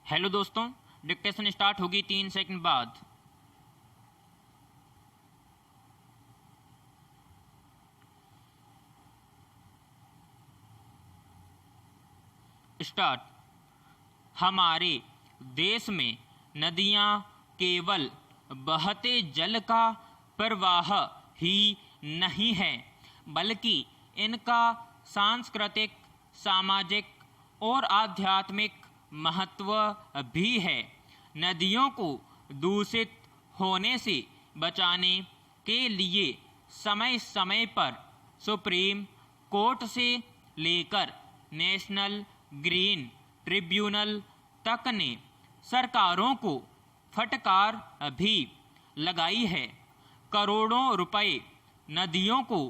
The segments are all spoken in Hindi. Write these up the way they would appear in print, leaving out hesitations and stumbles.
हेलो दोस्तों, डिक्टेशन स्टार्ट होगी 3 सेकंड बाद। स्टार्ट। हमारे देश में नदियाँ केवल बहते जल का प्रवाह ही नहीं है, बल्कि इनका सांस्कृतिक, सामाजिक और आध्यात्मिक महत्व भी है। नदियों को दूषित होने से बचाने के लिए समय समय पर सुप्रीम कोर्ट से लेकर नेशनल ग्रीन ट्रिब्यूनल तक ने सरकारों को फटकार भी लगाई है। करोड़ों रुपए नदियों को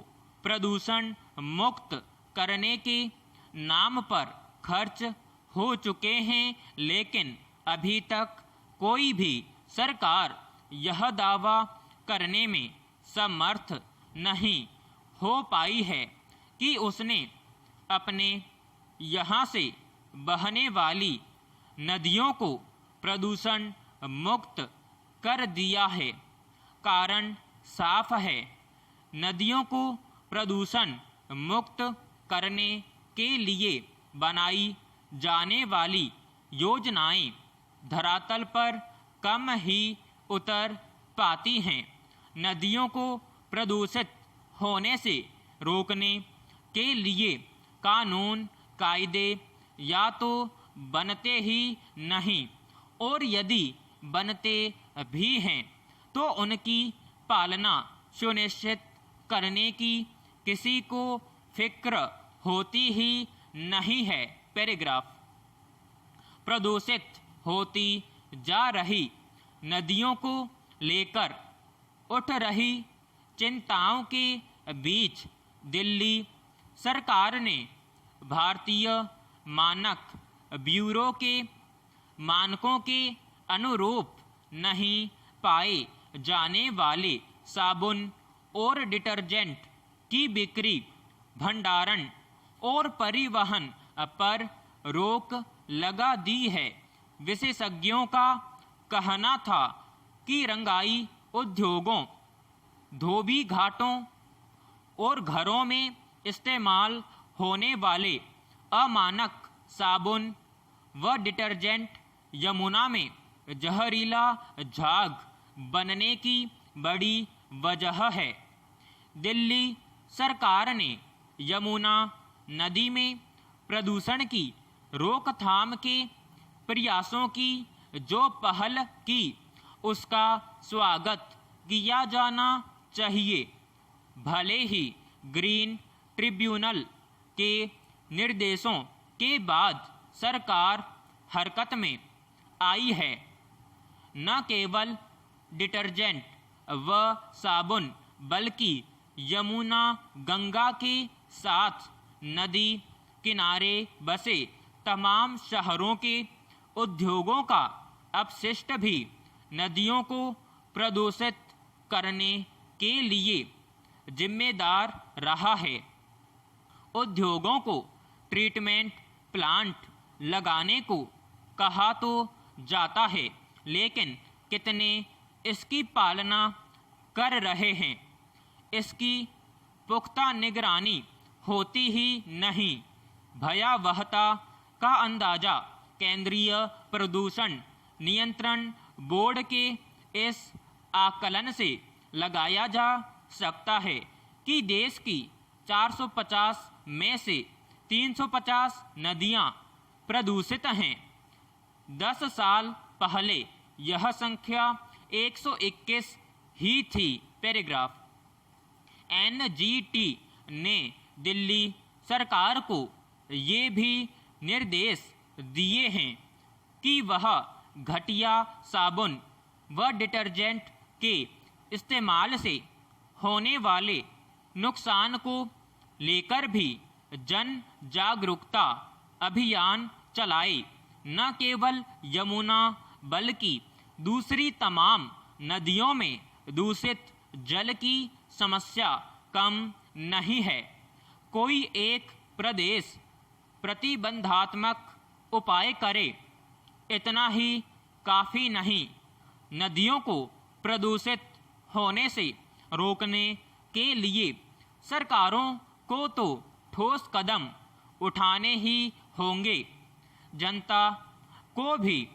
प्रदूषण मुक्त करने के नाम पर खर्च हो चुके हैं, लेकिन अभी तक कोई भी सरकार यह दावा करने में समर्थ नहीं हो पाई है कि उसने अपने यहाँ से बहने वाली नदियों को प्रदूषण मुक्त कर दिया है। कारण साफ है, नदियों को प्रदूषण मुक्त करने के लिए बनाई जाने वाली योजनाएं धरातल पर कम ही उतर पाती हैं। नदियों को प्रदूषित होने से रोकने के लिए कानून कायदे या तो बनते ही नहीं, और यदि बनते भी हैं तो उनकी पालना सुनिश्चित करने की किसी को फिक्र होती ही नहीं है। पैराग्राफ। प्रदूषित होती जा रही नदियों को लेकर उठ रही चिंताओं के बीच दिल्ली सरकार ने भारतीय मानक ब्यूरो के मानकों के अनुरूप नहीं पाए जाने वाले साबुन और डिटर्जेंट की बिक्री, भंडारण और परिवहन पर रोक लगा दी है। विशेषज्ञों का कहना था कि रंगाई उद्योगों, धोबी घाटों और घरों में इस्तेमाल होने वाले अमानक साबुन व डिटर्जेंट यमुना में जहरीला झाग बनने की बड़ी वजह है। दिल्ली सरकार ने यमुना नदी में प्रदूषण की रोकथाम के प्रयासों की जो पहल की, उसका स्वागत किया जाना चाहिए। भले ही ग्रीन ट्रिब्यूनल के निर्देशों के बाद सरकार हरकत में आई है, न केवल डिटर्जेंट व साबुन बल्कि यमुना गंगा के साथ नदी किनारे बसे तमाम शहरों के उद्योगों का अपशिष्ट भी नदियों को प्रदूषित करने के लिए जिम्मेदार रहा है। उद्योगों को ट्रीटमेंट प्लांट लगाने को कहा तो जाता है, लेकिन कितने इसकी पालना कर रहे हैं, इसकी पुख्ता निगरानी होती ही नहीं। भयावहता का अंदाजा केंद्रीय प्रदूषण नियंत्रण बोर्ड के इस आकलन से लगाया जा सकता है कि देश की 450 में से 350 नदियां प्रदूषित हैं। 10 साल पहले यह संख्या 121 ही थी। पैराग्राफ। एनजीटी ने दिल्ली सरकार को ये भी निर्देश दिए हैं कि वह घटिया साबुन व डिटर्जेंट के इस्तेमाल से होने वाले नुकसान को लेकर भी जन जागरूकता अभियान चलाए। न केवल यमुना बल्कि दूसरी तमाम नदियों में दूषित जल की समस्या कम नहीं है। कोई एक प्रदेश प्रतिबंधात्मक उपाय करे इतना ही काफ़ी नहीं, नदियों को प्रदूषित होने से रोकने के लिए सरकारों को तो ठोस कदम उठाने ही होंगे। जनता को भी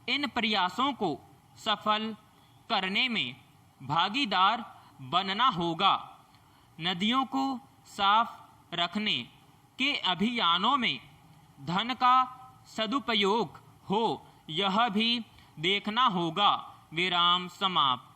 इन प्रयासों को सफल करने में भागीदार बनना होगा। नदियों को साफ रखने के अभियानों में धन का सदुपयोग हो, यह भी देखना होगा। विराम समाप्त।